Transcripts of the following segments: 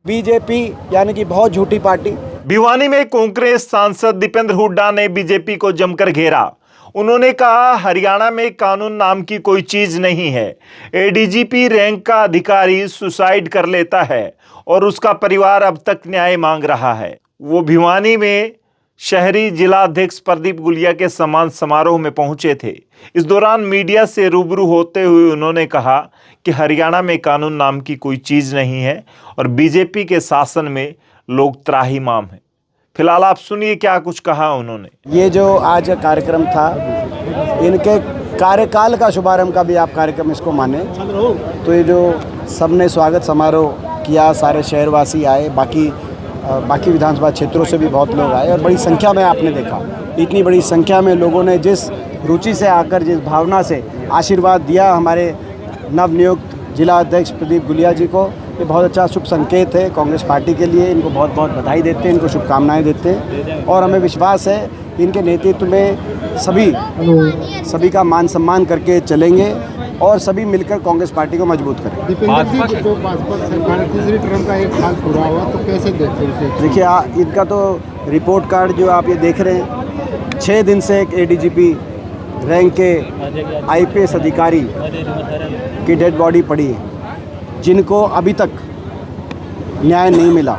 BJP यानी कि बहुत झूठी पार्टी। भिवानी में कांग्रेस सांसद दीपेंद्र हुड्डा ने बीजेपी को जमकर घेरा। उन्होंने कहा, हरियाणा में कानून नाम की कोई चीज नहीं है। एडीजीपी रैंक का अधिकारी सुसाइड कर लेता है और उसका परिवार अब तक न्याय मांग रहा है। वो भिवानी में शहरी जिलाध्यक्ष प्रदीप गुलिया के सम्मान समारोह में पहुंचे थे। इस दौरान मीडिया से रूबरू होते हुए उन्होंने कहा कि हरियाणा में कानून नाम की कोई चीज नहीं है और बीजेपी के शासन में लोग त्राहिमाम हैं। फिलहाल आप सुनिए क्या कुछ कहा उन्होंने। ये जो आज कार्यक्रम था, इनके कार्यकाल का शुभारंभ का भी आप कार्यक्रम इसको माने तो ये जो सबने स्वागत समारोह किया, सारे शहरवासी आए, बाकी विधानसभा क्षेत्रों से भी बहुत लोग आए और बड़ी संख्या में आपने देखा, इतनी बड़ी संख्या में लोगों ने जिस रुचि से आकर, जिस भावना से आशीर्वाद दिया हमारे नवनियुक्त जिला अध्यक्ष प्रदीप गुलिया जी को, ये बहुत अच्छा शुभ संकेत है कांग्रेस पार्टी के लिए। इनको बहुत बहुत बधाई देते हैं, इनको शुभकामनाएं देते हैं और हमें विश्वास है इनके नेतृत्व में सभी का मान सम्मान करके चलेंगे और सभी मिलकर कांग्रेस पार्टी को मजबूत करेंगे। भाजपा सरकार तीसरी टर्म का 1 साल पूरा हुआ तो कैसे देखते हैं? देखिए, इनका तो रिपोर्ट कार्ड जो आप ये देख रहे हैं, 6 दिन से एक एडीजीपी रैंक के आईपीएस अधिकारी की डेड बॉडी पड़ी है, जिनको अभी तक न्याय नहीं मिला।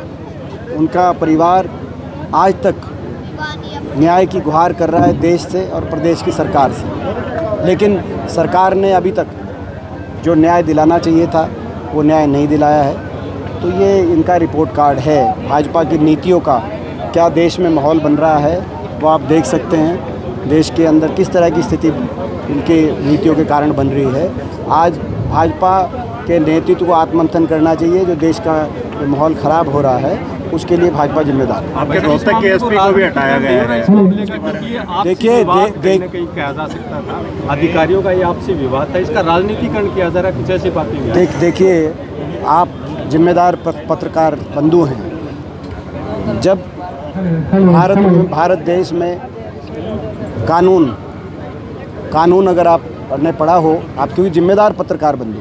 उनका परिवार आज तक न्याय की गुहार कर रहा है देश से और प्रदेश की सरकार से, लेकिन सरकार ने अभी तक जो न्याय दिलाना चाहिए था वो न्याय नहीं दिलाया है। तो ये इनका रिपोर्ट कार्ड है। भाजपा की नीतियों का क्या देश में माहौल बन रहा है वो आप देख सकते हैं। देश के अंदर किस तरह की स्थिति इनकी नीतियों के कारण बन रही है। आज भाजपा के नेतृत्व को आत्ममंथन करना चाहिए। जो देश का माहौल खराब हो रहा है उसके लिए भाजपा जिम्मेदार है। आपके रोहतक के एसपी को भी हटाया गया है। देखिए, कहीं कहा जा सकता था अधिकारियों का ये आपसी विवाद था, इसका राजनीतिकरण किया जा रहा है, कुछ ऐसी बातें। देखिए, आप जिम्मेदार पत्रकार बंधु हैं। जब भारत देश में कानून अगर आपने पढ़ा हो, आप क्योंकि जिम्मेदार पत्रकार बंधु,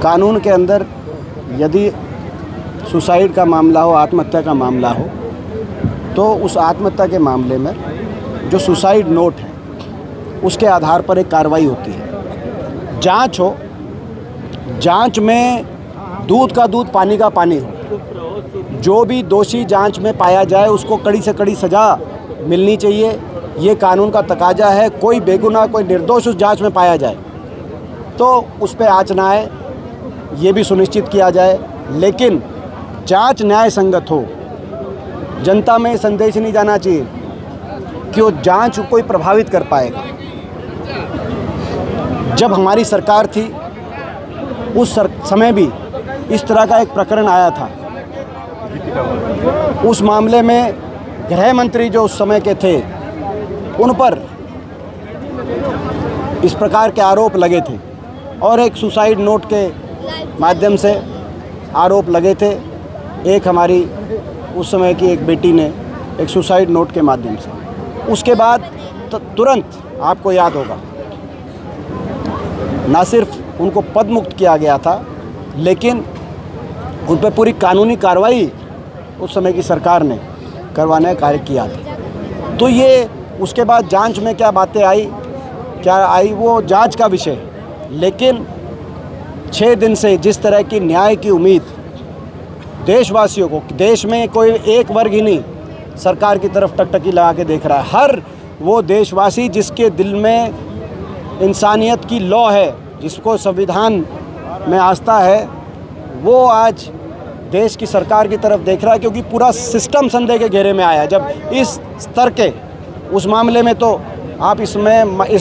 कानून के अंदर यदि सुसाइड का मामला हो, आत्महत्या का मामला हो, तो उस आत्महत्या के मामले में जो सुसाइड नोट है उसके आधार पर एक कार्रवाई होती है। जांच हो, जांच में दूध का दूध पानी का पानी हो। जो भी दोषी जांच में पाया जाए उसको कड़ी से कड़ी सज़ा मिलनी चाहिए। ये कानून का तकाजा है। कोई बेगुनाह, कोई निर्दोष उस जांच में पाया जाए तो उस पर आँच ना आए, ये भी सुनिश्चित किया जाए। लेकिन जांच न्याय संगत हो। जनता में संदेश नहीं जाना चाहिए कि वो जांच को कोई प्रभावित कर पाएगा। जब हमारी सरकार थी उस समय भी इस तरह का एक प्रकरण आया था। उस मामले में गृह मंत्री जो उस समय के थे उन पर इस प्रकार के आरोप लगे थे और एक सुसाइड नोट के माध्यम से आरोप लगे थे। एक हमारी उस समय की एक बेटी ने एक सुसाइड नोट के माध्यम से, उसके बाद तुरंत आपको याद होगा ना सिर्फ उनको पद मुक्त किया गया था, लेकिन उन पर पूरी कानूनी कार्रवाई उस समय की सरकार ने करवाने का कार्य किया था। तो ये उसके बाद जांच में क्या बातें आई वो जांच का विषय है। लेकिन 6 दिन से जिस तरह की न्याय की उम्मीद देशवासियों को, देश में कोई एक वर्ग ही नहीं सरकार की तरफ टकटकी लगा के देख रहा है। हर वो देशवासी जिसके दिल में इंसानियत की लौ है, जिसको संविधान में आस्था है, वो आज देश की सरकार की तरफ देख रहा है, क्योंकि पूरा सिस्टम संदेह के घेरे में आया। जब इस स्तर के उस मामले में, तो आप इस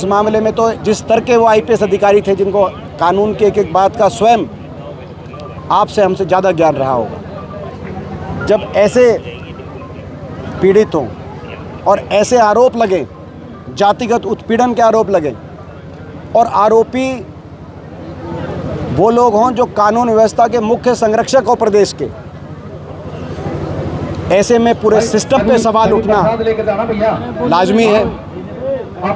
मामले में तो जिस स्तर के वो आईपीएस अधिकारी थे, जिनको कानून के एक बात का स्वयं आपसे हमसे ज़्यादा ज्ञान रहा होगा, जब ऐसे पीड़ित हों और ऐसे आरोप लगे, जातिगत उत्पीड़न के आरोप लगे, और आरोपी वो लोग हों जो कानून व्यवस्था के मुख्य संरक्षक हो प्रदेश के, ऐसे में पूरे सिस्टम पे सवाल उठना लाजमी है।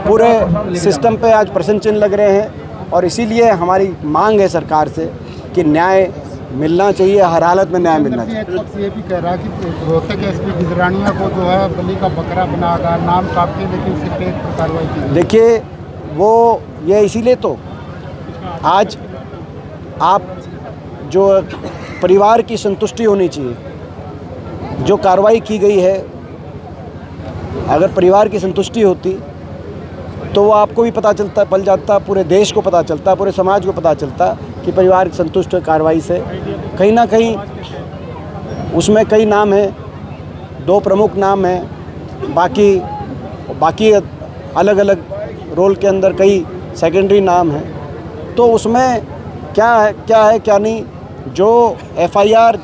पूरे सिस्टम पे आज प्रश्न चिन्ह लग रहे हैं और इसीलिए हमारी मांग है सरकार से कि न्याय मिलना चाहिए, हर हालत में न्याय मिलना चाहिए। एक पक्ष ये भी कह रहा है कि रोहतक एसपी गिजरानिया को जो है बलि का बकरा बनाकर नाम काट के, लेकिन उसे पे कार्रवाई की। देखिए वो ये इसीलिए तो आज आप जो परिवार की संतुष्टि होनी चाहिए, जो कार्रवाई की गई है, अगर परिवार की संतुष्टि होती तो वो आपको भी पता चलता, पल जाता, पूरे देश को पता चलता, पूरे समाज को पता चलता कि परिवार संतुष्ट है कार्रवाई से। कहीं ना कहीं उसमें कई नाम हैं, 2 प्रमुख नाम हैं, बाकी अलग अलग रोल के अंदर कई सेकेंडरी नाम हैं। तो उसमें क्या है क्या नहीं, जो एफआईआर,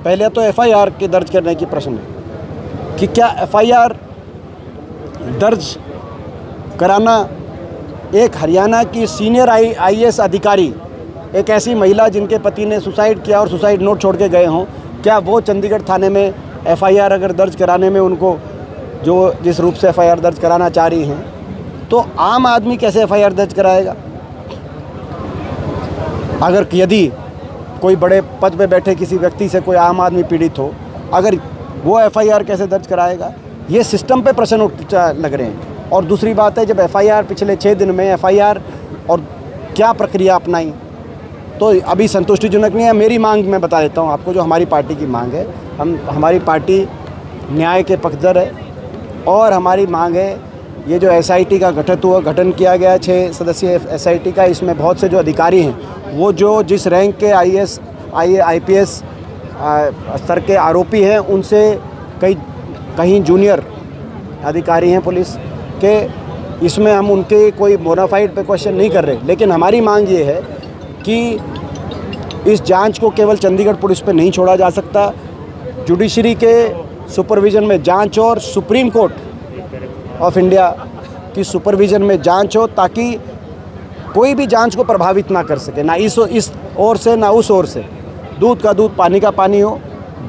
पहले तो एफआईआर के दर्ज करने की प्रश्न है कि क्या एफआईआर दर्ज कराना एक हरियाणा की सीनियर आईएएस अधिकारी, एक ऐसी महिला जिनके पति ने सुसाइड किया और सुसाइड नोट छोड़ के गए हों, क्या वो चंडीगढ़ थाने में एफआईआर अगर दर्ज कराने में उनको जो जिस रूप से एफआईआर दर्ज कराना चाह रही हैं, तो आम आदमी कैसे एफआईआर दर्ज कराएगा? अगर यदि कोई बड़े पद पे बैठे किसी व्यक्ति से कोई आम आदमी पीड़ित हो, अगर वो एफआईआर कैसे दर्ज कराएगा? ये सिस्टम पे प्रश्न लग रहे हैं। और दूसरी बात है, जब एफआईआर पिछले 6 दिन में एफआईआर और क्या प्रक्रिया अपनाई, तो अभी संतुष्टिजनक नहीं है। मेरी मांग मैं बता देता हूँ आपको, जो हमारी पार्टी की मांग है, हमारी पार्टी न्याय के पक्षधर है और हमारी मांग है, ये जो एसआईटी का गठन किया गया 6 सदस्यीय एसआईटी का, इसमें बहुत से जो अधिकारी हैं, वो जो जिस रैंक के आईपीएस स्तर के आरोपी हैं, उनसे कहीं जूनियर अधिकारी हैं पुलिस के, इसमें हम उनके कोई बोनाफाइड पे क्वेश्चन नहीं कर रहे। लेकिन हमारी मांग ये है कि इस जांच को केवल चंडीगढ़ पुलिस पे नहीं छोड़ा जा सकता, जुडिशरी के सुपरविज़न में जांच और सुप्रीम कोर्ट ऑफ इंडिया की सुपरविज़न में जांच हो, ताकि कोई भी जांच को प्रभावित ना कर सके, ना इस ओर से ना उस ओर से। दूध का दूध पानी का पानी हो,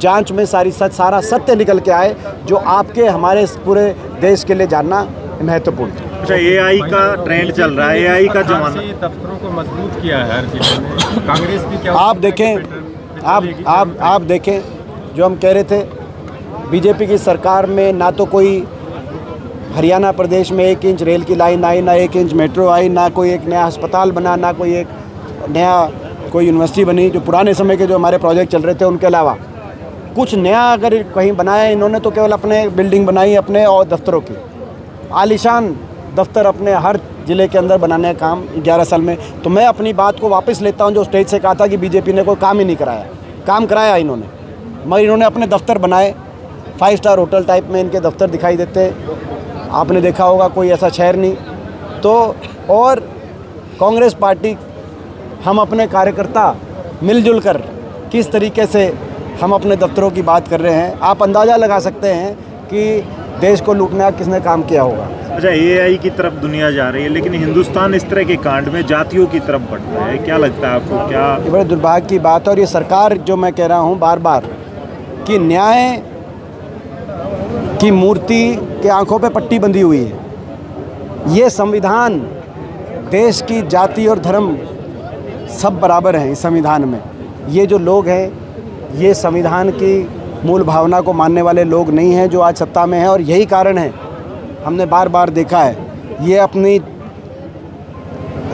जांच में सारा सत्य निकल के आए, जो आपके हमारे पूरे देश के लिए जानना महत्वपूर्ण है। अच्छा, एआई का ट्रेंड चल रहा है, एआई का जमाना। दफ्तरों को मजबूत किया है हर जिले में, कांग्रेस भी क्या आप देखें जो हम कह रहे थे, बीजेपी की सरकार में ना तो कोई हरियाणा प्रदेश में 1 इंच रेल की लाइन आई, ना 1 इंच मेट्रो आई, ना कोई एक नया अस्पताल बना, ना कोई एक नया कोई यूनिवर्सिटी बनी। जो पुराने समय के जो हमारे प्रोजेक्ट चल रहे थे, उनके अलावा कुछ नया अगर कहीं बनाया इन्होंने, तो केवल अपने बिल्डिंग बनाई अपने और दफ्तरों की, आलीशान दफ्तर अपने हर ज़िले के अंदर बनाने का काम 11 साल में। तो मैं अपनी बात को वापस लेता हूं, जो स्टेज से कहा था कि बीजेपी ने कोई काम ही नहीं कराया। काम कराया इन्होंने, मगर इन्होंने अपने दफ्तर बनाए, 5 स्टार होटल टाइप में इनके दफ्तर दिखाई देते, आपने देखा होगा, कोई ऐसा शहर नहीं। तो और कांग्रेस पार्टी, हम अपने कार्यकर्ता मिलजुल कर किस तरीके से हम अपने दफ्तरों की बात कर रहे हैं, आप अंदाज़ा लगा सकते हैं कि देश को लूटने का किसने काम किया होगा। अच्छा, एआई की तरफ दुनिया जा रही है, लेकिन हिंदुस्तान इस तरह के कांड में जातियों की तरफ बढ़ रहा है, क्या लगता है आपको? क्या ये बड़े दुर्भाग्य की बात है। और ये सरकार, जो मैं कह रहा हूँ बार बार, कि न्याय की मूर्ति के आंखों पे पट्टी बंधी हुई है। ये संविधान, देश की जाति और धर्म सब बराबर हैं इस संविधान में। ये जो लोग हैं, ये संविधान की मूल भावना को मानने वाले लोग नहीं हैं जो आज सत्ता में हैं। और यही कारण है, हमने बार बार देखा है, ये अपनी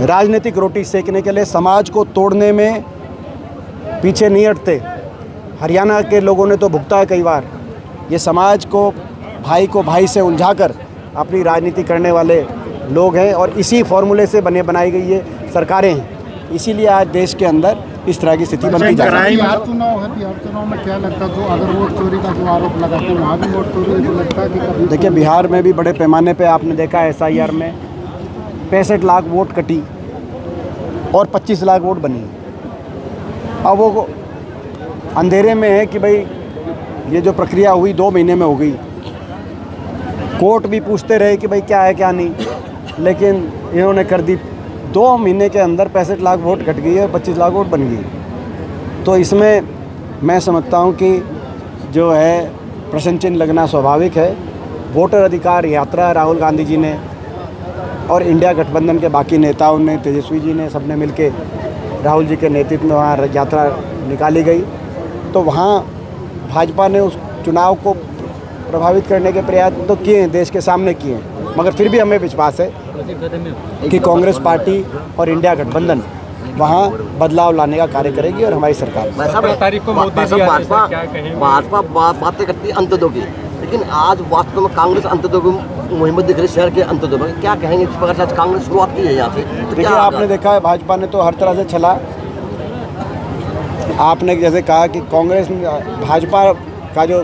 राजनीतिक रोटी सेकने के लिए समाज को तोड़ने में पीछे नहीं हटते। हरियाणा के लोगों ने तो भुगता है कई बार। ये समाज को भाई से उलझाकर अपनी राजनीति करने वाले लोग हैं, और इसी फॉर्मूले से बनाई गई ये सरकारें हैं। इसीलिए आज देश के अंदर इस तरह की स्थिति बनती जा रही है। बिहार चुनाव में क्या लगता है, जो अगर वोट चोरी का जो आरोप लगाते हैं, वहाँ भी वोट चोरी है, तो लगता है कि कभी? देखिए, बिहार में भी बड़े पैमाने पे आपने देखा है, एसआईआर में 65 लाख वोट कटी और 25 लाख वोट बनी। अब वो अंधेरे में है कि भाई ये जो प्रक्रिया हुई 2 महीने में हो गई। कोर्ट भी पूछते रहे कि भाई क्या है क्या नहीं, लेकिन इन्होंने कर दी। 2 महीने के अंदर 65 लाख वोट कट गई है और 25 लाख वोट बन गई। तो इसमें मैं समझता हूँ कि जो है प्रश्न चिन्ह लगना स्वाभाविक है। वोटर अधिकार यात्रा राहुल गांधी जी ने और इंडिया गठबंधन के बाकी नेताओं ने, तेजस्वी जी ने, सबने मिलके राहुल जी के नेतृत्व में वहाँ यात्रा निकाली गई, तो वहाँ भाजपा ने उस चुनाव को प्रभावित करने के प्रयास तो किए हैं, देश के सामने किए हैं, मगर फिर भी हमें विश्वास है कि कांग्रेस पार्टी और इंडिया गठबंधन वहाँ बदलाव लाने का कार्य करेगी और हमारी सरकार। 17 तारीख को मोदी जी आते हैं, क्या कहेंगे? भाजपा बातें करती है अंत्योदय की, लेकिन आज वास्तव में कांग्रेस अंत्योदय की मुहिम दिख रही है शहर के अंत्योदय में। क्या कहेंगे जिस प्रकार से आज कांग्रेस शुरुआत की है यहाँ से? तो देखिए, आपने देखा है भाजपा ने तो हर तरह से चला। आपने जैसे कहा कि कांग्रेस भाजपा का जो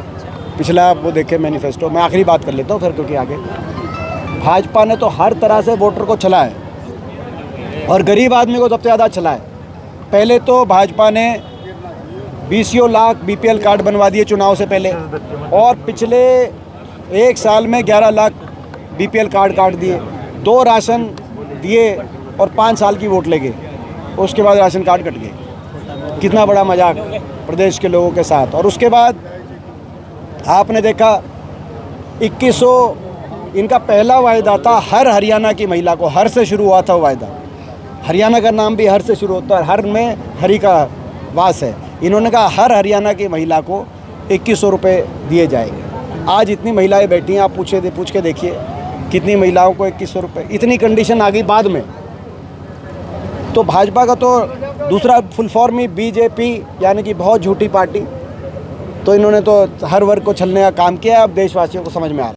पिछला वो देखे मैनिफेस्टो, मैं आखिरी बात कर लेता हूँ फिर, क्योंकि आगे भाजपा ने तो हर तरह से वोटर को चला है और गरीब आदमी को सबसे ज़्यादा चला है। पहले तो भाजपा ने 20 लाख BPL कार्ड बनवा दिए चुनाव से पहले, और पिछले 1 साल में 11 लाख BPL कार्ड काट दिए, 2 राशन दिए और 5 साल की वोट ले गए, उसके बाद राशन कार्ड कट गए। कितना बड़ा मजाक प्रदेश के लोगों के साथ। और उसके बाद आपने देखा 2100 इनका पहला वायदा था हर हरियाणा की महिला को, हर से शुरू हुआ था वायदा। हरियाणा का नाम भी हर से शुरू होता है, हर में हरि का वास है। इन्होंने कहा हर हरियाणा की महिला को 2100 रुपये दिए जाएंगे। आज इतनी महिलाएं बैठी हैं, आप पूछ के देखिए कितनी महिलाओं को 2100 रुपये। इतनी कंडीशन आ गई बाद में। तो भाजपा का तो दूसरा फुल फॉर्म ही BJP, यानी कि बहुत झूठी पार्टी। तो इन्होंने तो हर वर्ग को छलने का काम किया। अब देशवासियों को समझ में आ रहा है।